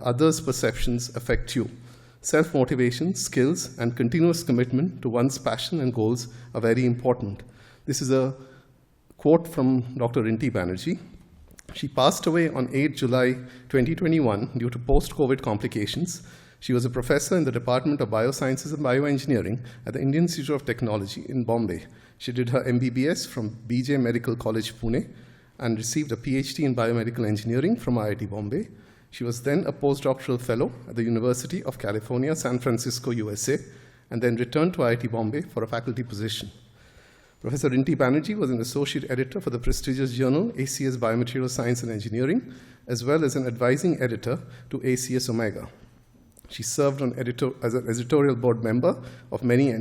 others' perceptions affect you. Self-motivation, skills, and continuous commitment to one's passion and goals are very important. This is a quote from Dr. Rinti Banerjee. She passed away on 8 July 2021 due to post-COVID complications. She was a professor in the Department of Biosciences and Bioengineering at the Indian Institute of Technology in Bombay. She did her MBBS from BJ Medical College, Pune, and received a PhD in biomedical engineering from IIT Bombay. She was then a postdoctoral fellow at the University of California, San Francisco, USA, and then returned to IIT Bombay for a faculty position. Professor Rinti Banerjee was an associate editor for the prestigious journal ACS Biomaterial Science and Engineering, as well as an advising editor to ACS Omega. She served as an editorial board member of many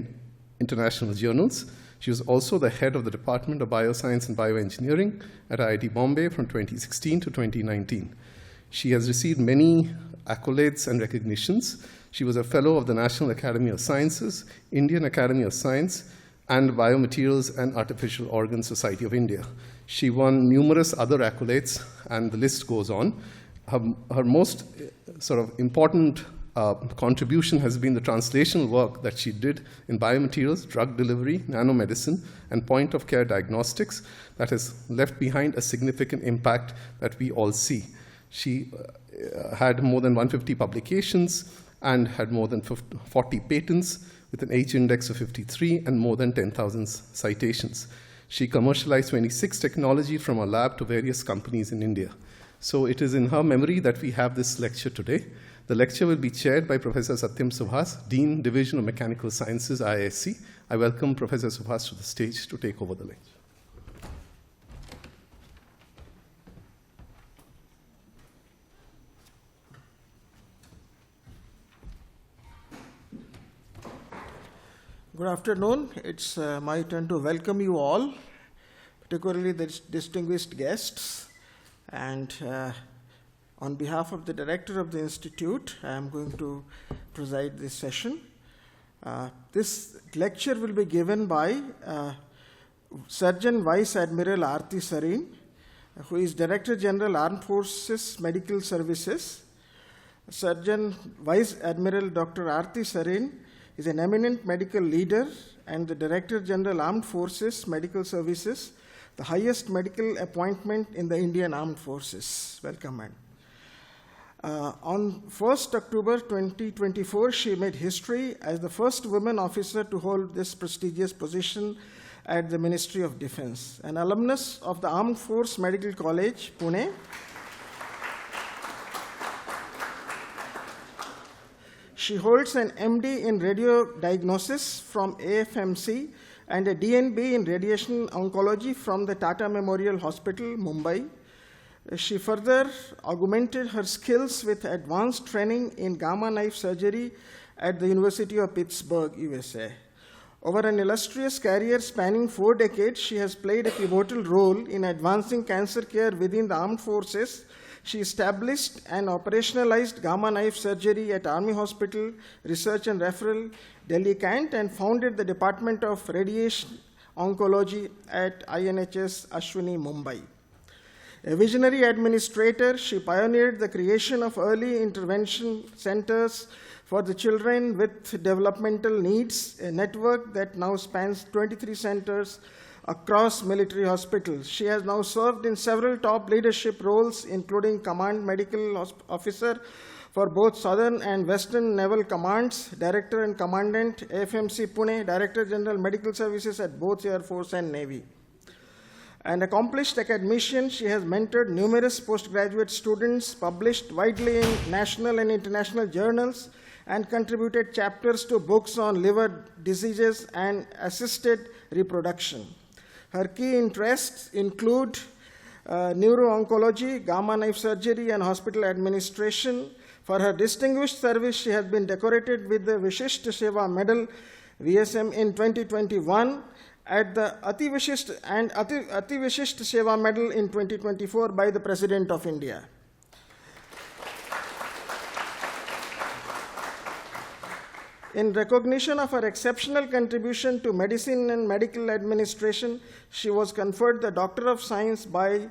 international journals. She was also the head of the Department of Bioscience and Bioengineering at IIT Bombay from 2016 to 2019. She has received many accolades and recognitions. She was a fellow of the National Academy of Sciences, Indian Academy of Science, and Biomaterials and Artificial Organ Society of India. She won numerous other accolades, and the list goes on. Her most sort of important contribution has been the translational work that she did in biomaterials, drug delivery, nanomedicine, and point-of-care diagnostics that has left behind a significant impact that we all see. She had more than 150 publications and had more than 40 patents with an H index of 53 and more than 10,000 citations. She commercialized 26 technology from a lab to various companies in India. So it is in her memory that we have this lecture today. The lecture will be chaired by Professor Satyam Subhas, Dean, Division of Mechanical Sciences, IISc. I welcome Professor Subhas to the stage to take over the lecture. Good afternoon. It's my turn to welcome you all, particularly the distinguished guests. And on behalf of the director of the institute, I am going to preside this session. This lecture will be given by Surgeon Vice Admiral Arti Sarin, who is Director General Armed Forces Medical Services. Surgeon Vice Admiral Dr. Arti Sarin is an eminent medical leader and the Director General Armed Forces Medical Services, the highest medical appointment in the Indian Armed Forces. Welcome, ma'am. On 1st October 2024, she made history as the first woman officer to hold this prestigious position at the Ministry of Defense. An alumnus of the Armed Force Medical College, Pune, she holds an MD in radio diagnosis from AFMC and a DNB in radiation oncology from the Tata Memorial Hospital, Mumbai. She further augmented her skills with advanced training in gamma knife surgery at the University of Pittsburgh, USA. Over an illustrious career spanning 4 decades, she has played a pivotal role in advancing cancer care within the armed forces. She established and operationalized gamma knife surgery at Army Hospital Research and Referral, Delhi Cant, and founded the Department of Radiation Oncology at INHS Ashwini, Mumbai. A visionary administrator, she pioneered the creation of early intervention centers for the children with developmental needs, a network that now spans 23 centers across military hospitals. She has now served in several top leadership roles, including Command Medical Officer for both Southern and Western Naval Commands, Director and Commandant, AFMC Pune, Director General Medical Services at both Air Force and Navy. An accomplished academician, she has mentored numerous postgraduate students, published widely in national and international journals, and contributed chapters to books on liver diseases and assisted reproduction. Her key interests include neuro-oncology, gamma knife surgery, and hospital administration. For her distinguished service, she has been decorated with the Vishisht Seva Medal, VSM, in 2021, at the Ati Vishisht Seva Medal in 2024 by the President of India. In recognition of her exceptional contribution to medicine and medical administration, she was conferred the Doctor of Science by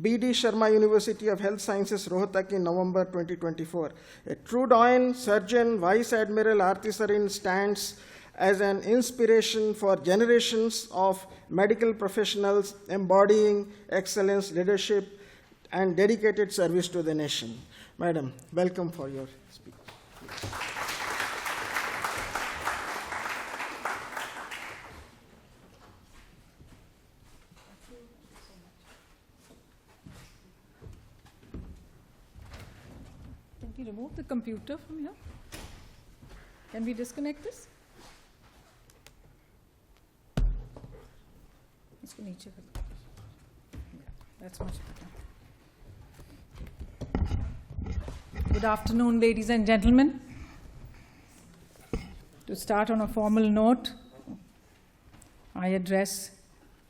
B.D. Sharma University of Health Sciences, Rohtak in November 2024. A true doyen, surgeon, Vice Admiral Arti Sarin stands as an inspiration for generations of medical professionals embodying excellence, leadership, and dedicated service to the nation. Madam, welcome for your speech. Can we remove the computer from here? Can we disconnect this? इसको नीचे कर दो. That's much better. Good afternoon, ladies and gentlemen. To start on a formal note, I address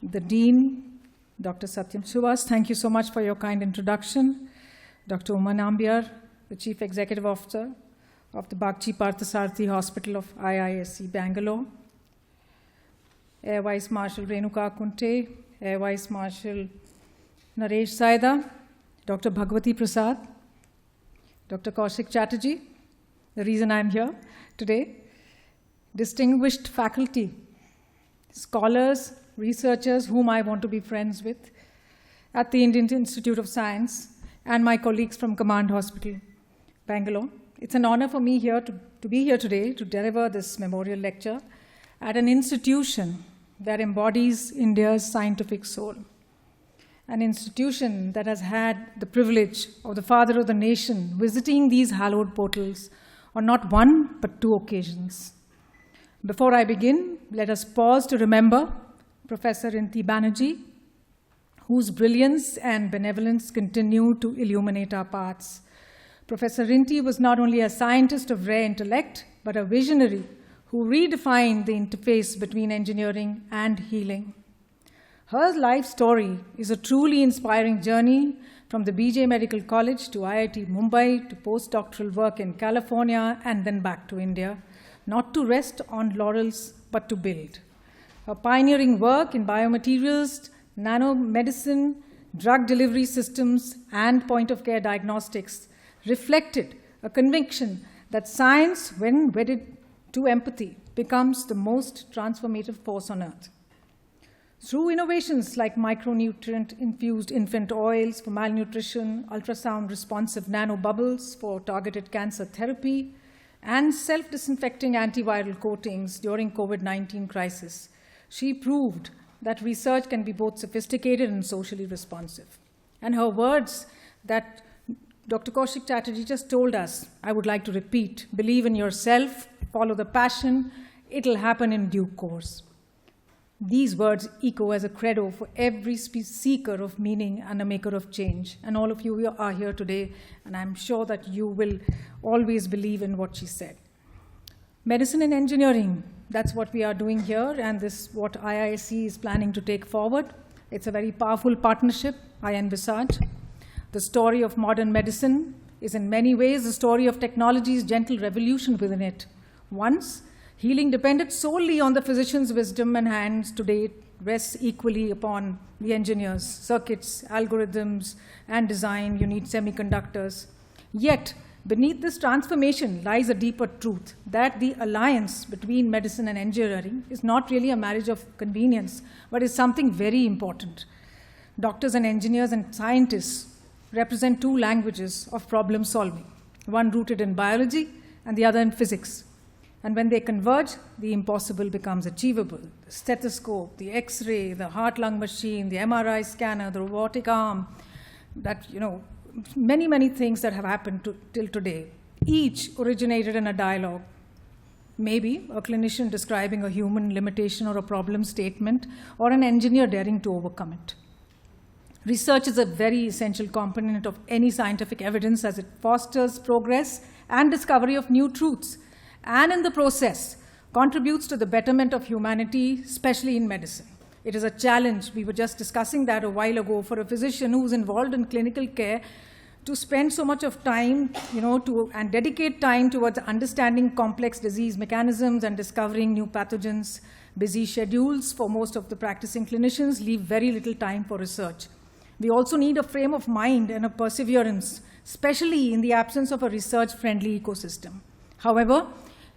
the Dean, Dr. Satyam Subhas. Thank you so much for your kind introduction. Dr. Uma Nambiar, the Chief Executive Officer of the Bagchi Parthasarathy Hospital of IISc, Bangalore. Air Vice Marshal Renuka Kunte, Air Vice Marshal Naresh Saida, Dr. Bhagwati Prasad, Dr. Kaushik Chatterjee, the reason I'm here today, distinguished faculty, scholars, researchers whom I want to be friends with at the Indian Institute of Science, and my colleagues from Command Hospital, Bangalore. It's an honor for me here to be here today to deliver this memorial lecture at an institution that embodies India's scientific soul. An institution that has had the privilege of the father of the nation visiting these hallowed portals on not one but two occasions. Before I begin, let us pause to remember Professor Rinti Banerjee, whose brilliance and benevolence continue to illuminate our paths. Professor Rinti was not only a scientist of rare intellect, but a visionary who redefined the interface between engineering and healing. Her life story is a truly inspiring journey from the BJ Medical College to IIT Mumbai to postdoctoral work in California and then back to India, not to rest on laurels, but to build. Her pioneering work in biomaterials, nanomedicine, drug delivery systems, and point-of-care diagnostics reflected a conviction that science, when wedded to empathy, becomes the most transformative force on earth. Through innovations like micronutrient-infused infant oils for malnutrition, ultrasound-responsive nanobubbles for targeted cancer therapy, and self-disinfecting antiviral coatings during COVID-19 crisis, she proved that research can be both sophisticated and socially responsive. And her words that Dr. Kaushik Chatterjee just told us, I would like to repeat: believe in yourself, follow the passion, it'll happen in due course. These words echo as a credo for every seeker of meaning and a maker of change. And all of you are here today, and I'm sure that you will always believe in what she said. Medicine and engineering, that's what we are doing here, and this is what IISc is planning to take forward. It's a very powerful partnership, I envisage. The story of modern medicine is in many ways the story of technology's gentle revolution within it. Once, healing depended solely on the physician's wisdom and hands. Today, it rests equally upon the engineers, circuits, algorithms, and design. You need semiconductors. Yet, beneath this transformation lies a deeper truth that the alliance between medicine and engineering is not really a marriage of convenience, but is something very important. Doctors and engineers and scientists represent two languages of problem solving, one rooted in biology and the other in physics. And when they converge, the impossible becomes achievable. The stethoscope, the X-ray, the heart-lung machine, the MRI scanner, the robotic arm, that, many, many things that have happened till today, each originated in a dialogue. Maybe a clinician describing a human limitation or a problem statement, or an engineer daring to overcome it. Research is a very essential component of any scientific evidence as it fosters progress and discovery of new truths, and in the process contributes to the betterment of humanity, especially in medicine. It is a challenge, we were just discussing that a while ago, for a physician who's involved in clinical care to spend so much of time, and dedicate time towards understanding complex disease mechanisms and discovering new pathogens. Busy schedules for most of the practicing clinicians leave very little time for research. We also need a frame of mind and a perseverance, especially in the absence of a research-friendly ecosystem. However,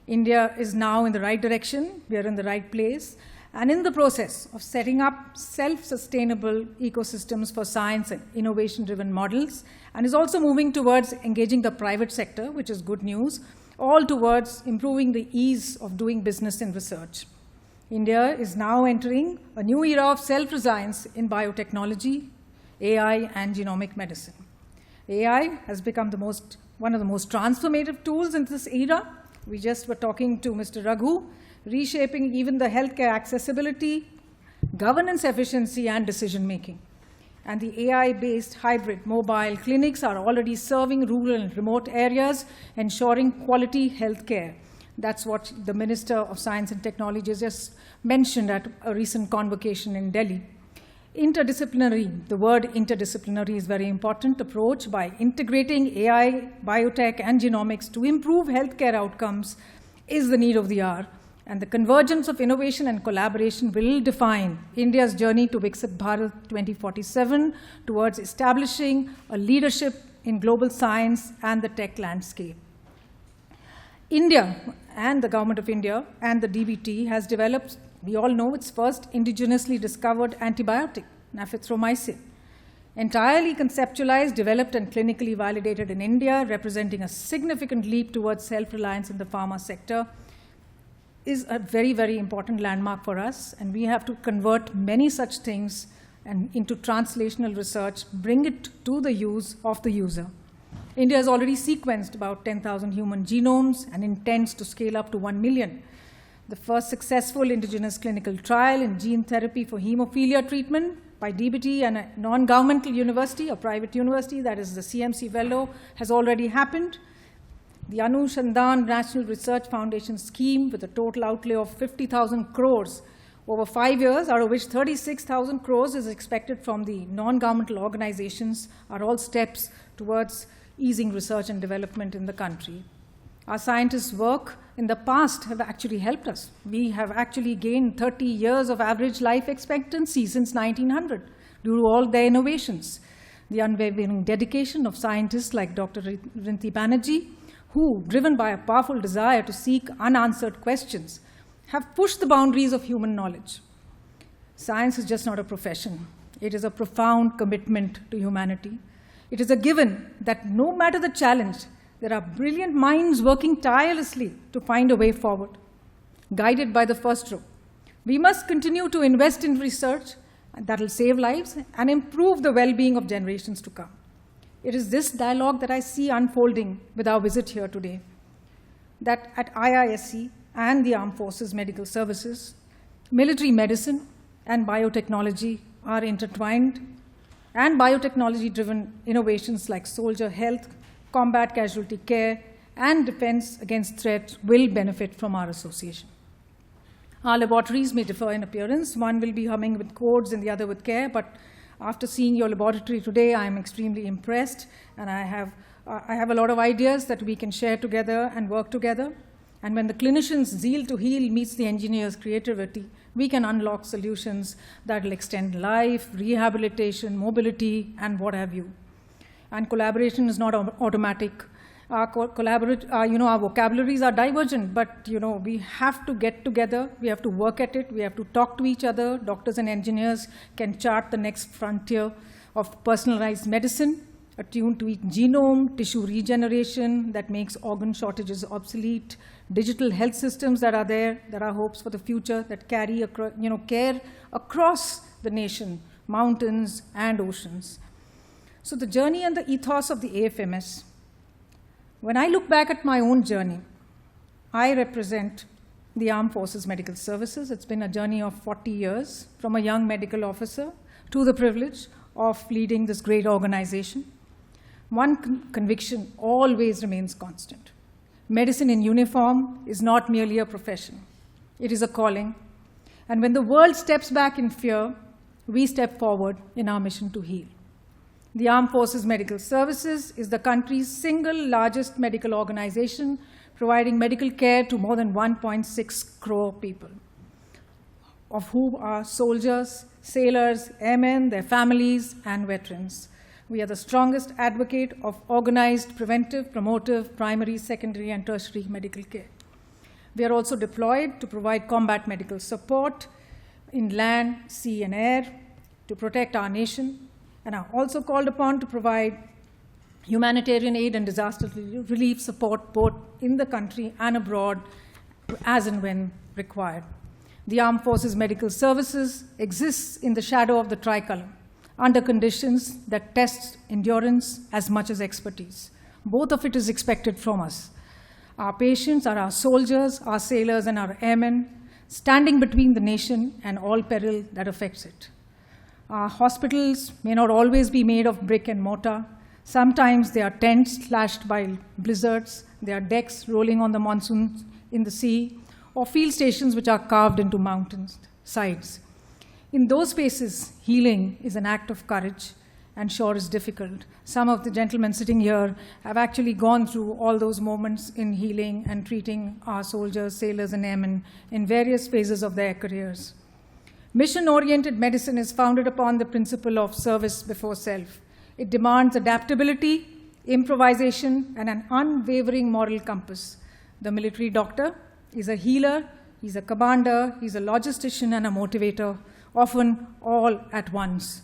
India is now in the right direction, we are in the right place, and in the process of setting up self-sustainable ecosystems for science and innovation-driven models, and is also moving towards engaging the private sector, which is good news, all towards improving the ease of doing business in research. India is now entering a new era of self-reliance in biotechnology, AI, and genomic medicine. AI has become one of the most transformative tools in this era. We just were talking to Mr. Raghu, reshaping even the healthcare accessibility, governance efficiency, and decision-making. And the AI-based hybrid mobile clinics are already serving rural and remote areas, ensuring quality healthcare. That's what the Minister of Science and Technology just mentioned at a recent convocation in Delhi. Interdisciplinary, the word interdisciplinary is very important approach by integrating AI, biotech, and genomics to improve healthcare outcomes is the need of the hour. And the convergence of innovation and collaboration will define India's journey to Viksit Bharat 2047 towards establishing a leadership in global science and the tech landscape. India and the Government of India and the DBT has developed, we all know, its first indigenously discovered antibiotic, nafithromycin, entirely conceptualized, developed, and clinically validated in India, representing a significant leap towards self-reliance in the pharma sector, is a very, very important landmark for us, and we have to convert many such things into translational research, bring it to the use of the user. India has already sequenced about 10,000 human genomes and intends to scale up to 1 million. The first successful indigenous clinical trial in gene therapy for hemophilia treatment by DBT and a non-governmental university, a private university, that is the CMC Vellore, has already happened. The Anushandhan National Research Foundation scheme, with a total outlay of 50,000 crores over 5 years, out of which 36,000 crores is expected from the non-governmental organizations, are all steps towards easing research and development in the country. Our scientists' work in the past have actually helped us. We have actually gained 30 years of average life expectancy since 1900 due to all their innovations. The unwavering dedication of scientists like Dr. Rinti Banerjee, who, driven by a powerful desire to seek unanswered questions, have pushed the boundaries of human knowledge. Science is just not a profession. It is a profound commitment to humanity. It is a given that no matter the challenge, there are brilliant minds working tirelessly to find a way forward, guided by the first row. We must continue to invest in research that will save lives and improve the well-being of generations to come. It is this dialogue that I see unfolding with our visit here today, that at IISc and the Armed Forces Medical Services, military medicine and biotechnology are intertwined, and biotechnology-driven innovations like soldier health, combat casualty care, and defense against threat will benefit from our association. Our laboratories may differ in appearance. One will be humming with codes and the other with care, but after seeing your laboratory today, I am extremely impressed, and I have a lot of ideas that we can share together and work together. And when the clinician's zeal to heal meets the engineer's creativity, we can unlock solutions that will extend life, rehabilitation, mobility, and what have you. And collaboration is not automatic. Our vocabularies are divergent, but we have to get together, we have to work at it, we have to talk to each other. Doctors and engineers can chart the next frontier of personalized medicine, attuned to each genome, tissue regeneration that makes organ shortages obsolete, digital health systems that are there are hopes for the future that carry care across the nation, mountains and oceans. So the journey and the ethos of the AFMS. When I look back at my own journey, I represent the Armed Forces Medical Services. It's been a journey of 40 years, from a young medical officer to the privilege of leading this great organization. One conviction always remains constant. Medicine in uniform is not merely a profession. It is a calling. And when the world steps back in fear, we step forward in our mission to heal. The Armed Forces Medical Services is the country's single largest medical organization, providing medical care to more than 1.6 crore people. of whom are soldiers, sailors, airmen, their families, and veterans. We are the strongest advocate of organized, preventive, promotive, primary, secondary, and tertiary medical care. We are also deployed to provide combat medical support in land, sea, and air to protect our nation, and are also called upon to provide humanitarian aid and disaster relief support both in the country and abroad as and when required. The Armed Forces Medical Services exists in the shadow of the tricolor, under conditions that test endurance as much as expertise. Both of it is expected from us. Our patients are our soldiers, our sailors, and our airmen, standing between the nation and all peril that affects it. Our hospitals may not always be made of brick and mortar. Sometimes they are tents slashed by blizzards. They are decks rolling on the monsoon in the sea, or field stations which are carved into mountain sides. In those spaces, healing is an act of courage and sure is difficult. Some of the gentlemen sitting here have actually gone through all those moments in healing and treating our soldiers, sailors, and airmen in various phases of their careers. Mission-oriented medicine is founded upon the principle of service before self. It demands adaptability, improvisation, and an unwavering moral compass. The military doctor is a healer, he's a commander, he's a logistician, and a motivator, often all at once.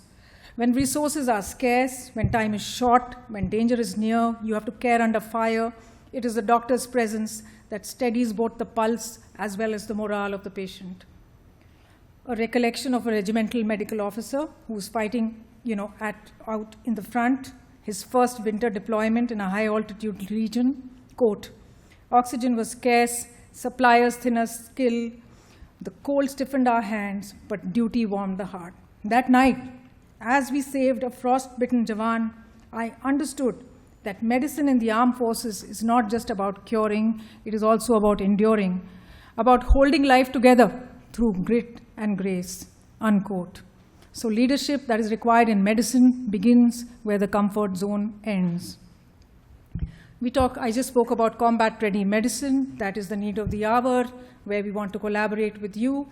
When resources are scarce, when time is short, when danger is near, you have to care under fire, it is the doctor's presence that steadies both the pulse as well as the morale of the patient. A recollection of a regimental medical officer who's fighting, out in the front, his first winter deployment in a high-altitude region, quote, "Oxygen was scarce, suppliers thinner skill, the cold stiffened our hands, but duty warmed the heart." That night, as we saved a frost-bitten Jawan, I understood that medicine in the armed forces is not just about curing, it is also about enduring, about holding life together through grit and grace, unquote. So leadership that is required in medicine begins where the comfort zone ends. I just spoke about combat-ready medicine. That is the need of the hour, where we want to collaborate with you,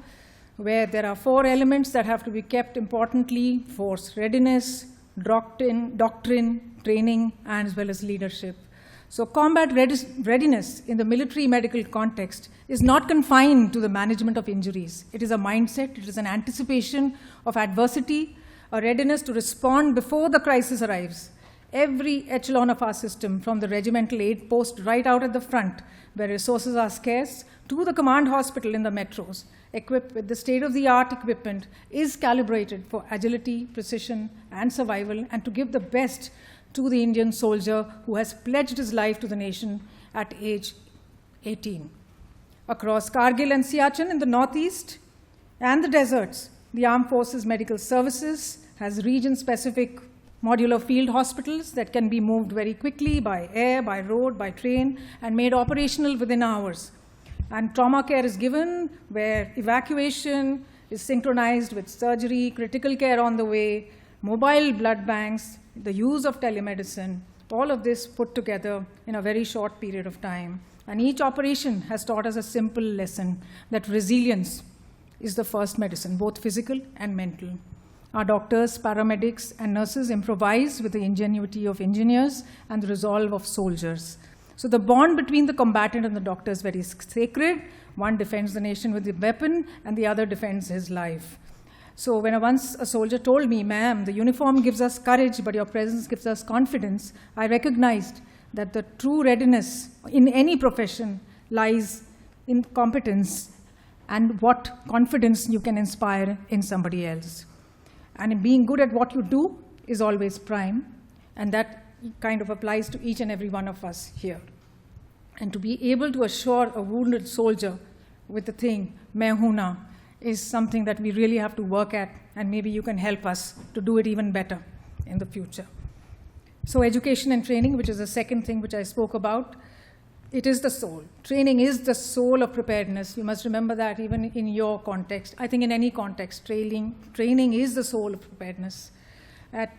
where there are 4 elements that have to be kept importantly: force readiness, doctrine, training, and as well as leadership. So combat readiness in the military medical context is not confined to the management of injuries. It is a mindset, it is an anticipation of adversity, a readiness to respond before the crisis arrives. Every echelon of our system, from the regimental aid post right out at the front, where resources are scarce, to the command hospital in the metros, equipped with the state-of-the-art equipment, is calibrated for agility, precision, and survival, and to give the best to the Indian soldier who has pledged his life to the nation at age 18. Across Kargil and Siachen in the northeast and the deserts, the Armed Forces Medical Services has region-specific modular field hospitals that can be moved very quickly by air, by road, by train, and made operational within hours. And trauma care is given where evacuation is synchronized with surgery, critical care on the way, mobile blood banks, the use of telemedicine, all of this put together in a very short period of time. And each operation has taught us a simple lesson, that resilience is the first medicine, both physical and mental. Our doctors, paramedics, and nurses improvise with the ingenuity of engineers and the resolve of soldiers. So the bond between the combatant and the doctor is very sacred. One defends the nation with the weapon, and the other defends his life. So when once a soldier told me, "Ma'am, the uniform gives us courage, but your presence gives us confidence," I recognized that the true readiness in any profession lies in competence and what confidence you can inspire in somebody else. And in being good at what you do is always prime, and that kind of applies to each and every one of us here. And to be able to assure a wounded soldier with the thing, "Main hoon na," is something that we really have to work at, and maybe you can help us to do it even better in the future. So education and training, which is the second thing which I spoke about, it is the soul. Training is the soul of preparedness. You must remember that even in your context. I think in any context, training is the soul of preparedness. At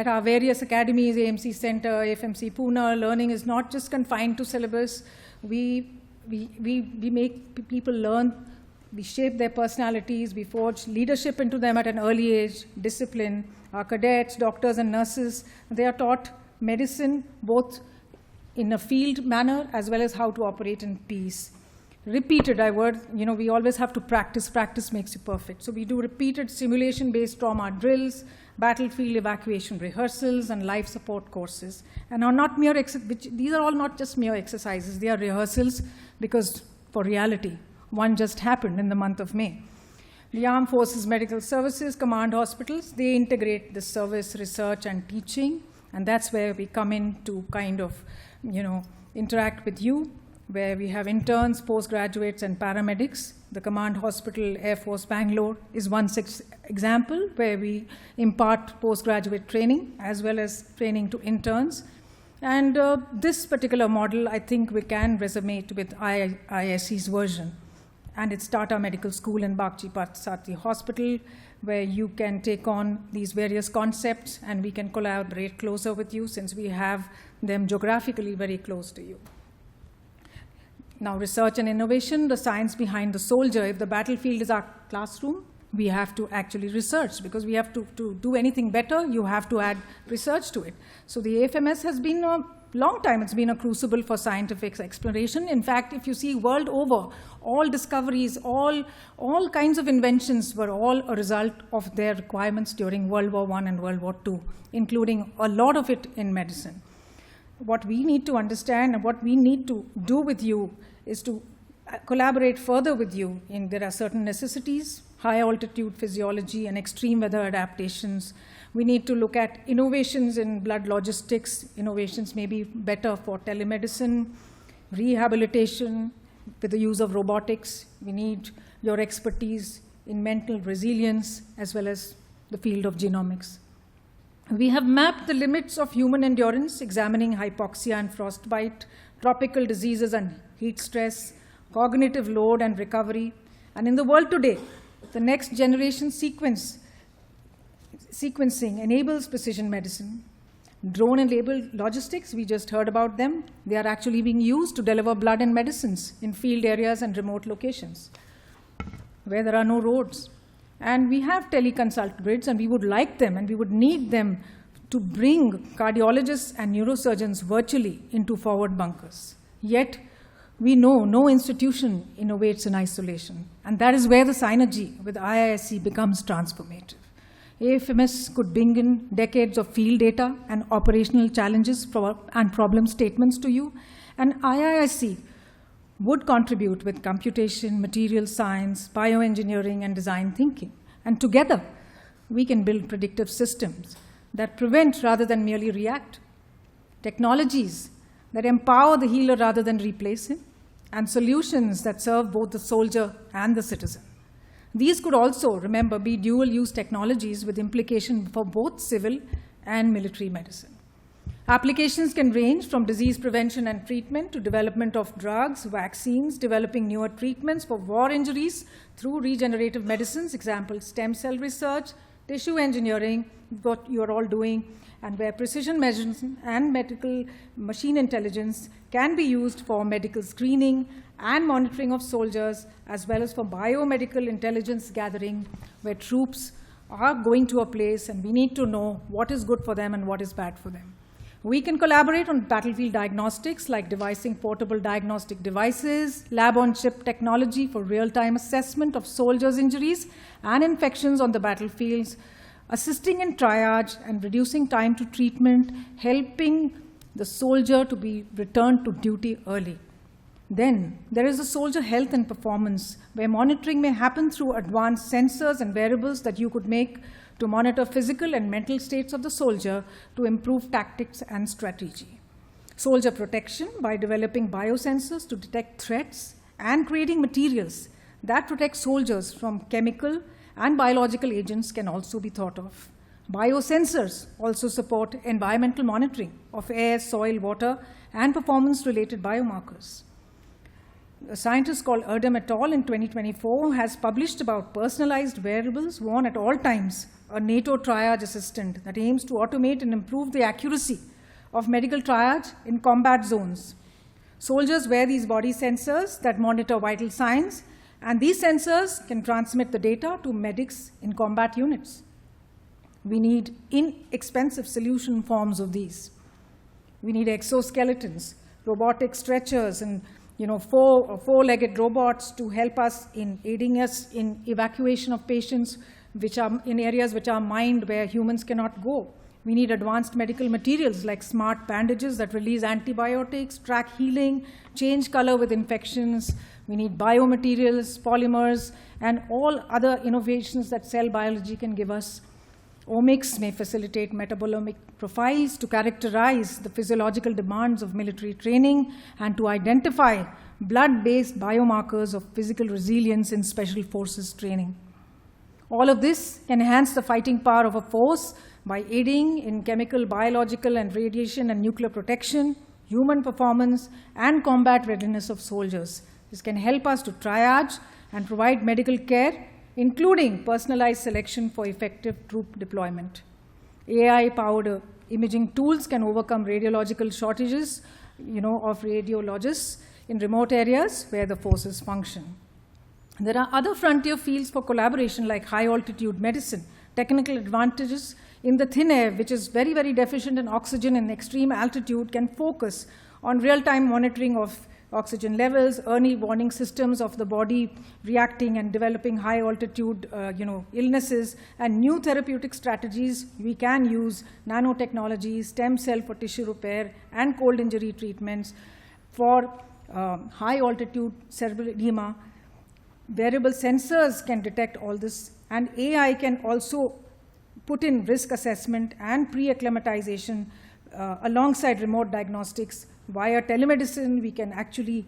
our various academies, AMC Center, AFMC Pune, learning is not just confined to syllabus. We make people learn we shape their personalities, we forge leadership into them at an early age, discipline. Our cadets, doctors, and nurses, they are taught medicine both in a field manner as well as how to operate in peace. Repeated, we always have to practice. Practice makes you perfect. So we do repeated simulation-based trauma drills, battlefield evacuation rehearsals, and life support courses. And are not mere these are all not just mere exercises. They are rehearsals because for reality, one just happened in the month of May. The Armed Forces Medical Services, command hospitals, they integrate the service, research, and teaching. And that's where we come in to kind of, interact with you, where we have interns, postgraduates, and paramedics. The Command Hospital, Air Force Bangalore is one such example where we impart postgraduate training as well as training to interns. And this particular model, I think we can resonate with IISc's version. And it's Tata Medical School in Bagchi Patsati Hospital, where you can take on these various concepts and we can collaborate closer with you since we have them geographically very close to you. Now, research and innovation, the science behind the soldier. If the battlefield is our classroom, we have to actually research because we have to do anything better, you have to add research to it. So the AFMS has been a long time, it's been a crucible for scientific exploration. In fact, if you see world over, all discoveries, all kinds of inventions were all a result of their requirements during World War I and World War II, including a lot of it in medicine. What we need to understand and what we need to do with you is to collaborate further with you there are certain necessities, high altitude physiology and extreme weather adaptations. We need to look at innovations in blood logistics. Innovations may be better for telemedicine, rehabilitation with the use of robotics. We need your expertise in mental resilience as well as the field of genomics. We have mapped the limits of human endurance, examining hypoxia and frostbite, tropical diseases and heat stress, cognitive load and recovery. And in the world today, the next generation sequencing enables precision medicine. Drone-enabled logistics, we just heard about them. They are actually being used to deliver blood and medicines in field areas and remote locations where there are no roads. And we have teleconsult grids, and we would like them, and we would need them to bring cardiologists and neurosurgeons virtually into forward bunkers. Yet, we know no institution innovates in isolation. And that is where the synergy with IISc becomes transformative. AFMS could bring in decades of field data and operational challenges and problem statements to you. And IISc would contribute with computation, material science, bioengineering, and design thinking. And together, we can build predictive systems that prevent rather than merely react, technologies that empower the healer rather than replace him, and solutions that serve both the soldier and the citizen. These could also, remember, be dual-use technologies with implication for both civil and military medicine. Applications can range from disease prevention and treatment to development of drugs, vaccines, developing newer treatments for war injuries through regenerative medicines, example, stem cell research, tissue engineering, what you're all doing, and where precision medicine and medical machine intelligence can be used for medical screening and monitoring of soldiers, as well as for biomedical intelligence gathering, where troops are going to a place and we need to know what is good for them and what is bad for them. We can collaborate on battlefield diagnostics, like devising portable diagnostic devices, lab-on-chip technology for real-time assessment of soldiers' injuries and infections on the battlefields, assisting in triage and reducing time to treatment, helping the soldier to be returned to duty early. Then there is the soldier health and performance, where monitoring may happen through advanced sensors and wearables that you could make to monitor physical and mental states of the soldier to improve tactics and strategy. Soldier protection by developing biosensors to detect threats and creating materials that protect soldiers from chemical and biological agents can also be thought of. Biosensors also support environmental monitoring of air, soil, water, and performance-related biomarkers. A scientist called Erdem et al. In 2024 has published about personalized wearables worn at all times, a NATO triage assistant that aims to automate and improve the accuracy of medical triage in combat zones. Soldiers wear these body sensors that monitor vital signs, And these sensors can transmit the data to medics in combat units. We need inexpensive solution forms of these. We need exoskeletons, robotic stretchers, and four-legged robots to help us in aiding us in evacuation of patients which are in areas which are mined where humans cannot go. We need advanced medical materials like smart bandages that release antibiotics, track healing, change color with infections. We need biomaterials, polymers, and all other innovations that cell biology can give us. Omics may facilitate metabolomic profiles to characterize the physiological demands of military training and to identify blood-based biomarkers of physical resilience in special forces training. All of this can enhance the fighting power of a force by aiding in chemical, biological, and radiation and nuclear protection, human performance, and combat readiness of soldiers. This can help us to triage and provide medical care, including personalized selection for effective troop deployment. AI-powered imaging tools can overcome radiological shortages, of radiologists in remote areas where the forces function. There are other frontier fields for collaboration like high-altitude medicine, technical advantages in the thin air, which is very, very deficient in oxygen in extreme altitude, can focus on real-time monitoring of oxygen levels, early warning systems of the body reacting and developing high-altitude illnesses, and new therapeutic strategies. We can use nanotechnology, stem cell for tissue repair, and cold injury treatments for high-altitude cerebral edema. Wearable sensors can detect all this, and AI can also put in risk assessment and pre-acclimatization alongside remote diagnostics. Via telemedicine, we can actually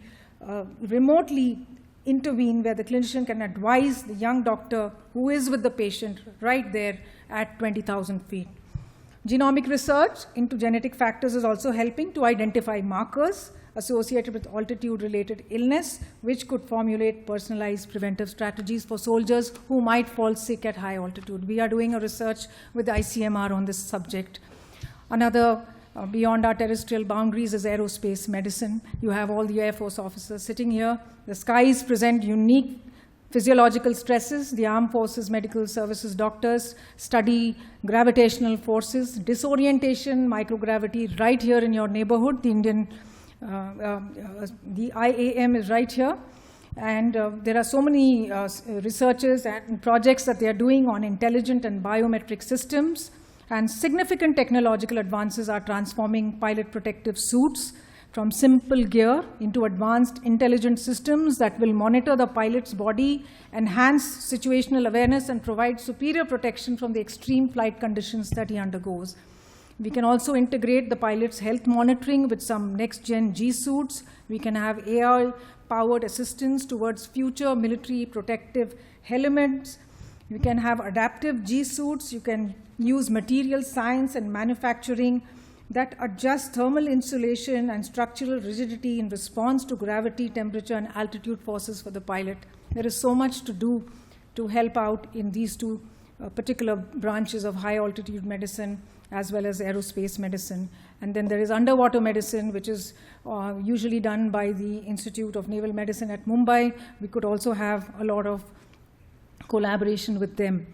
remotely intervene where the clinician can advise the young doctor who is with the patient right there at 20,000 feet. Genomic research into genetic factors is also helping to identify markers associated with altitude-related illness, which could formulate personalized preventive strategies for soldiers who might fall sick at high altitude. We are doing a research with the ICMR on this subject. Another beyond our terrestrial boundaries is aerospace medicine. You have all the Air Force officers sitting here. The skies present unique physiological stresses. The Armed Forces Medical Services doctors study gravitational forces, disorientation, microgravity right here in your neighborhood. The IAM is right here. And there are so many researches and projects that they are doing on intelligent and biometric systems. And significant technological advances are transforming pilot protective suits from simple gear into advanced intelligent systems that will monitor the pilot's body, enhance situational awareness, and provide superior protection from the extreme flight conditions that he undergoes. We can also integrate the pilot's health monitoring with some next-gen G-suits. We can have AI-powered assistance towards future military protective helmets. You can have adaptive G-suits. You can use material science and manufacturing that adjust thermal insulation and structural rigidity in response to gravity, temperature, and altitude forces for the pilot. There is so much to do to help out in these two particular branches of high-altitude medicine as well as aerospace medicine. And then there is underwater medicine, which is usually done by the Institute of Naval Medicine at Mumbai. We could also have a lot of collaboration with them.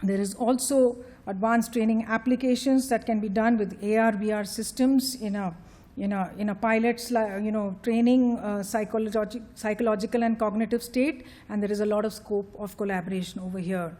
There is also advanced training applications that can be done with AR/VR systems in a pilot's training, psychological and cognitive state, and there is a lot of scope of collaboration over here.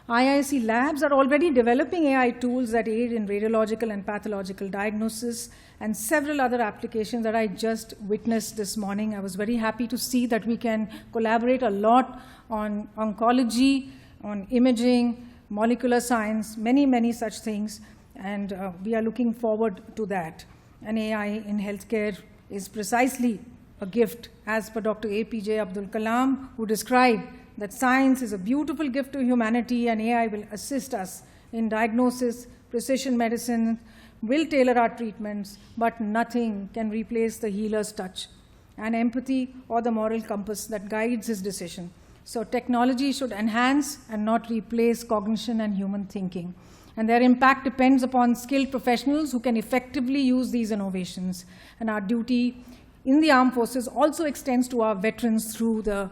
IISc labs are already developing AI tools that aid in radiological and pathological diagnosis, and several other applications that I just witnessed this morning. I was very happy to see that we can collaborate a lot on oncology, on imaging, molecular science, many, many such things, and we are looking forward to that. And AI in healthcare is precisely a gift, as per Dr. APJ Abdul Kalam, who described that science is a beautiful gift to humanity, and AI will assist us in diagnosis, precision medicine, will tailor our treatments, but nothing can replace the healer's touch and empathy or the moral compass that guides his decision. So technology should enhance and not replace cognition and human thinking. And their impact depends upon skilled professionals who can effectively use these innovations. And our duty in the armed forces also extends to our veterans through the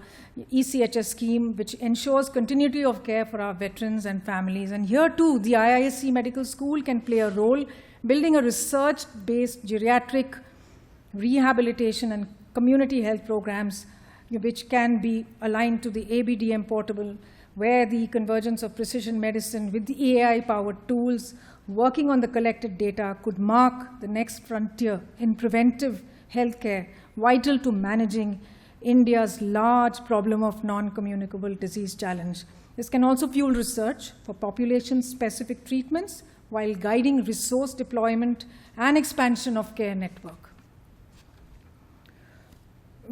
ECHS scheme, which ensures continuity of care for our veterans and families. And here too, the IISc Medical School can play a role building a research-based geriatric rehabilitation and community health programs which can be aligned to the ABDM portable, where the convergence of precision medicine with the AI-powered tools working on the collected data could mark the next frontier in preventive healthcare, vital to managing India's large problem of non-communicable disease challenge. This can also fuel research for population-specific treatments while guiding resource deployment and expansion of care network.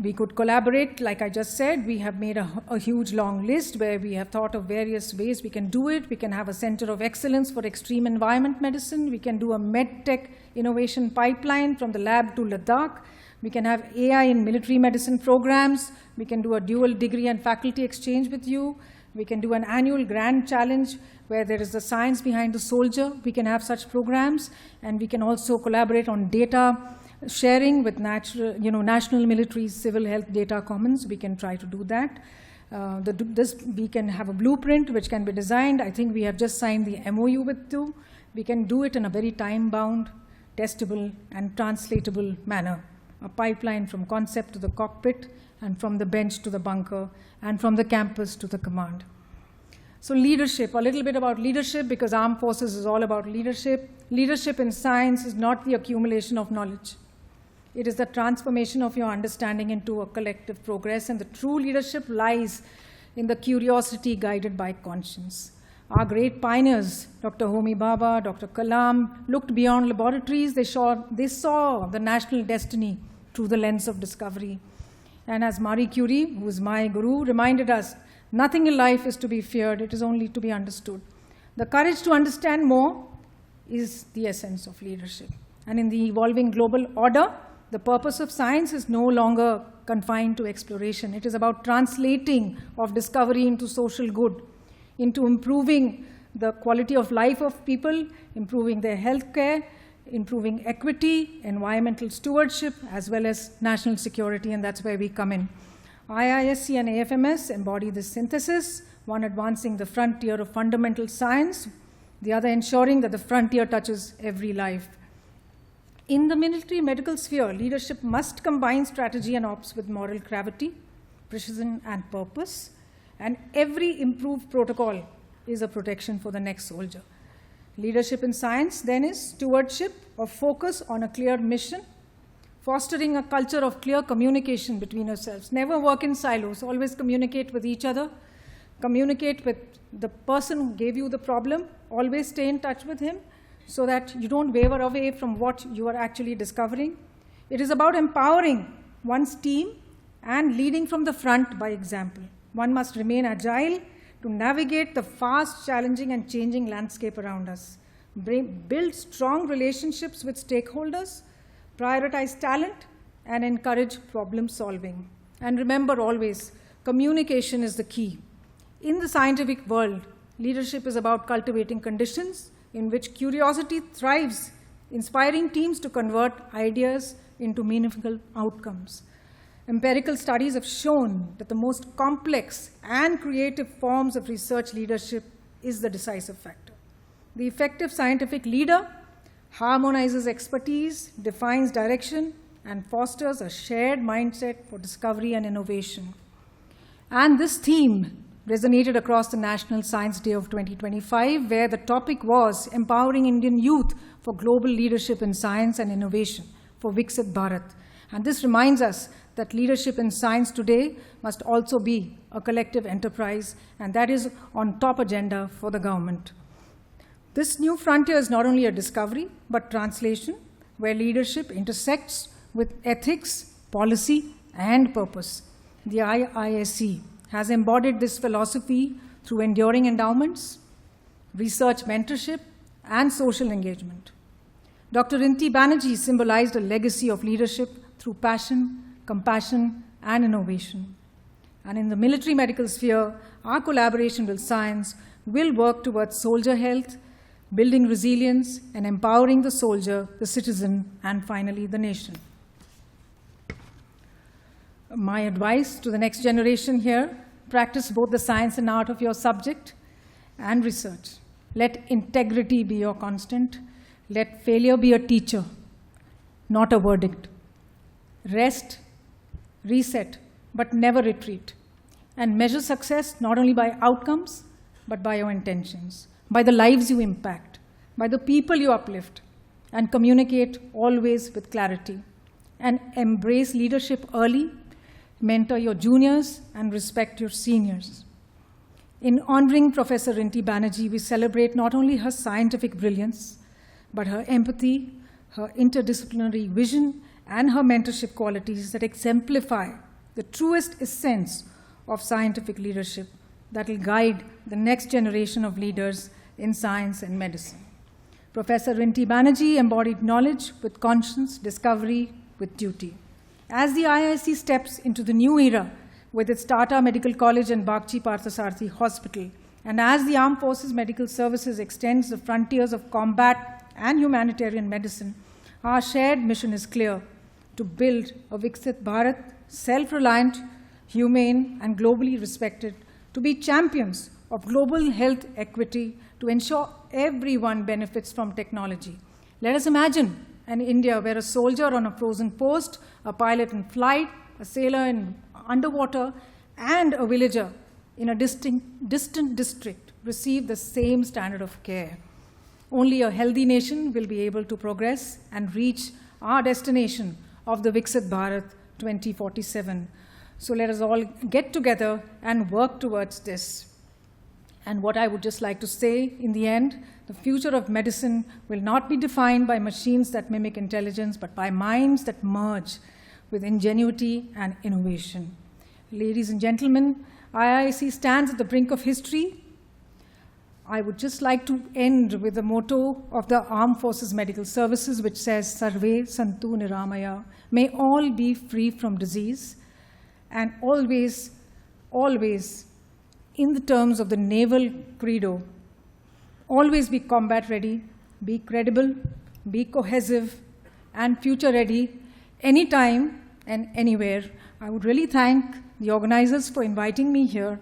We could collaborate, like I just said. We have made a huge long list where we have thought of various ways we can do it. We can have a center of excellence for extreme environment medicine. We can do a medtech innovation pipeline from the lab to Ladakh. We can have AI in military medicine programs. We can do a dual degree and faculty exchange with you. We can do an annual grand challenge where there is the science behind the soldier. We can have such programs, and we can also collaborate on data sharing with national military civil health data commons. We can try to do that. We can have a blueprint which can be designed. I think we have just signed the MOU with two. We can do it in a very time-bound, testable, and translatable manner. A pipeline from concept to the cockpit, and from the bench to the bunker, and from the campus to the command. So leadership, a little bit about leadership, because armed forces is all about leadership. Leadership in science is not the accumulation of knowledge. It is the transformation of your understanding into a collective progress, and the true leadership lies in the curiosity guided by conscience. Our great pioneers, Dr. Homi Bhabha, Dr. Kalam, looked beyond laboratories. They saw the national destiny through the lens of discovery. And as Marie Curie, who is my guru, reminded us, nothing in life is to be feared, it is only to be understood. The courage to understand more is the essence of leadership. And in the evolving global order, the purpose of science is no longer confined to exploration. It is about translating of discovery into social good, into improving the quality of life of people, improving their health care, improving equity, environmental stewardship, as well as national security, and that's where we come in. IISc and AFMS embody this synthesis, one advancing the frontier of fundamental science, the other ensuring that the frontier touches every life. In the military medical sphere, leadership must combine strategy and ops with moral gravity, precision and purpose, and every improved protocol is a protection for the next soldier. Leadership in science, then, is stewardship of focus on a clear mission, fostering a culture of clear communication between yourselves. Never work in silos, always communicate with each other, communicate with the person who gave you the problem, always stay in touch with him so that you don't waver away from what you are actually discovering. It is about empowering one's team and leading from the front by example. One must remain agile to navigate the fast, challenging, and changing landscape around us. Build strong relationships with stakeholders, prioritize talent, and encourage problem solving. And remember always, communication is the key. In the scientific world, leadership is about cultivating conditions in which curiosity thrives, inspiring teams to convert ideas into meaningful outcomes. Empirical studies have shown that the most complex and creative forms of research leadership is the decisive factor. The effective scientific leader harmonizes expertise, defines direction, and fosters a shared mindset for discovery and innovation. And this theme resonated across the National Science Day of 2025, where the topic was Empowering Indian Youth for Global Leadership in Science and Innovation for Viksit Bharat. And this reminds us that leadership in science today must also be a collective enterprise, and that is on top agenda for the government. This new frontier is not only a discovery, but translation, where leadership intersects with ethics, policy, and purpose. The IISc has embodied this philosophy through enduring endowments, research mentorship, and social engagement. Dr. Rinti Banerjee symbolized a legacy of leadership through passion, compassion, and innovation. And in the military medical sphere, our collaboration with science will work towards soldier health, building resilience, and empowering the soldier, the citizen, and finally the nation. My advice to the next generation here, practice both the science and art of your subject and research. Let integrity be your constant. Let failure be a teacher, not a verdict. Rest, reset, but never retreat. And measure success not only by outcomes, but by your intentions, by the lives you impact, by the people you uplift, and communicate always with clarity. And embrace leadership early, mentor your juniors, and respect your seniors. In honoring Professor Rinti Banerjee, we celebrate not only her scientific brilliance, but her empathy, her interdisciplinary vision, and her mentorship qualities that exemplify the truest essence of scientific leadership that will guide the next generation of leaders in science and medicine. Professor Rinti Banerjee embodied knowledge with conscience, discovery with duty. As the IISc steps into the new era with its Tata Medical College and Bagchi Parthasarathi Hospital, and as the Armed Forces Medical Services extends the frontiers of combat and humanitarian medicine, our shared mission is clear: to build a Viksit Bharat, self-reliant, humane, and globally respected, to be champions of global health equity, to ensure everyone benefits from technology. Let us imagine an India where a soldier on a frozen post, a pilot in flight, a sailor in underwater, and a villager in a distant district receive the same standard of care. Only a healthy nation will be able to progress and reach our destination of the Viksit Bharat 2047. So let us all get together and work towards this. And what I would just like to say in the end, the future of medicine will not be defined by machines that mimic intelligence, but by minds that merge with ingenuity and innovation. Ladies and gentlemen, IISc stands at the brink of history. I would just like to end with the motto of the Armed Forces Medical Services, which says, Sarve Santu Niramaya. May all be free from disease, and always, always, in the terms of the naval credo, always be combat ready, be credible, be cohesive, and future ready, anytime and anywhere. I would really thank the organizers for inviting me here,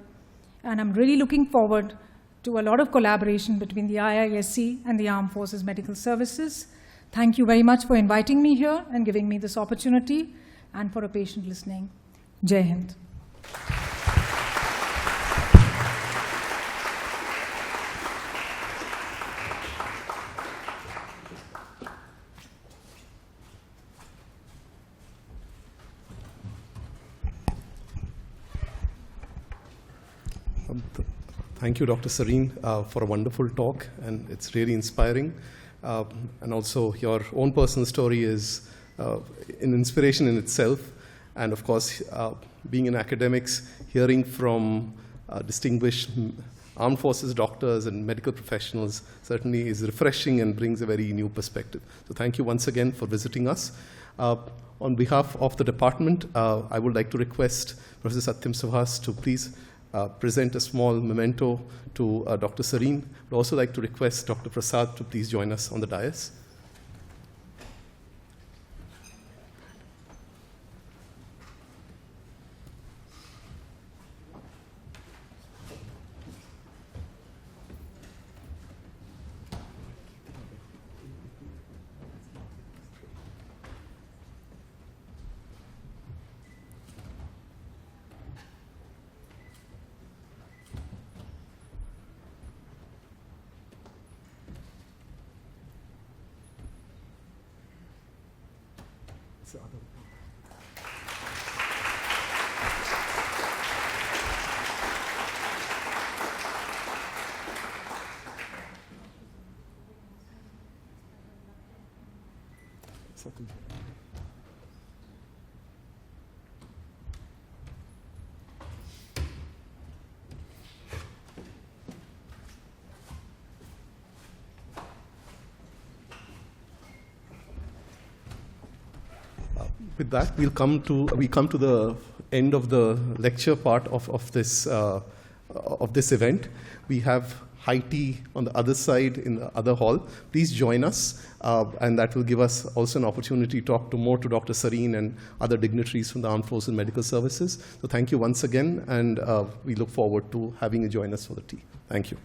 and I'm really looking forward to a lot of collaboration between the IISc and the Armed Forces Medical Services. Thank you very much for inviting me here and giving me this opportunity, and for a patient listening. Jai Hind. Thank you, Dr. Sarin, for a wonderful talk, and it's really inspiring. And also, your own personal story is an inspiration in itself. And of course, being in academics, hearing from distinguished armed forces doctors and medical professionals certainly is refreshing and brings a very new perspective. So thank you once again for visiting us. On behalf of the department, I would like to request Professor Satyam Suhas to please present a small memento to Dr. Sarin. I would also like to request Dr. Prasad to please join us on the dais. With that, we come to the end of the lecture part of this event. We have high tea on the other side in the other hall. Please join us, and that will give us also an opportunity to talk more to Dr. Sarin and other dignitaries from the Armed Forces Medical Services. So thank you once again, and we look forward to having you join us for the tea. Thank you.